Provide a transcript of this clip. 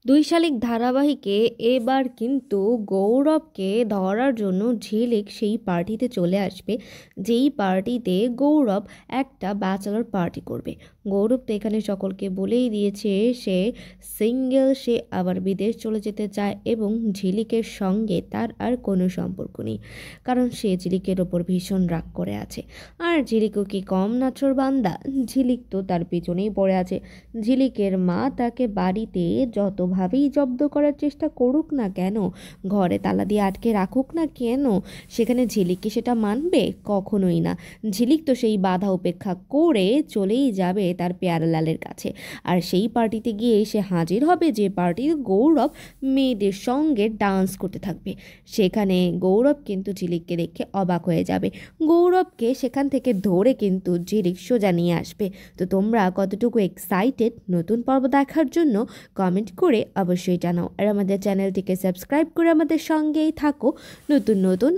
দুই শালিক ধারাবাহিকে এবার কিন্তু গৌরবকে ধরার জন্য ঝিলিক সেই পার্টিতে চলে আসবে, যেই পার্টিতে গৌরব একটা ব্যাচেলর পার্টি করবে। গৌরব তো এখানে সকলকে বলেই দিয়েছে সে সিঙ্গেল, সে আবার বিদেশ চলে যেতে চায় এবং ঝিলিকের সঙ্গে তার আর কোনো সম্পর্ক নেই, কারণ সে ঝিলিকের ওপর ভীষণ রাগ করে আছে। আর ঝিলিকও কি কম নাছোড় বান্দা, ঝিলিক তো তার পিছনেই পড়ে আছে। ঝিলিকের মা তাকে বাড়িতে যতভাবেই জব্দ করার চেষ্টা করুক না কেন, ঘরে তালা দিয়ে আটকে রাখুক না কেন, সেখানে ঝিলিক কি সেটা মানবে? কখনোই না। ঝিলিক তো সেই বাধা উপেক্ষা করে চলেই যাবে তার পেয়ারালালের কাছে। আর সেই পার্টিতে গিয়ে সে হাজির হবে যে পার্টিতে গৌরব মেয়েদের সঙ্গে ডান্স করতে থাকবে। সেখানে গৌরব কিন্তু ঝিলিককে দেখে অবাক হয়ে যাবে। গৌরবকে সেখান থেকে ধরে কিন্তু ঝিলিক সোজা নিয়ে আসবে। তো তোমরা কতটুকু এক্সাইটেড নতুন পর্ব দেখার জন্য কমেন্ট করে অবশ্যই জানাও। আর আমাদের চ্যানেলটিকে সাবস্ক্রাইব করে আমাদের সঙ্গেই থাকো নতুন নতুন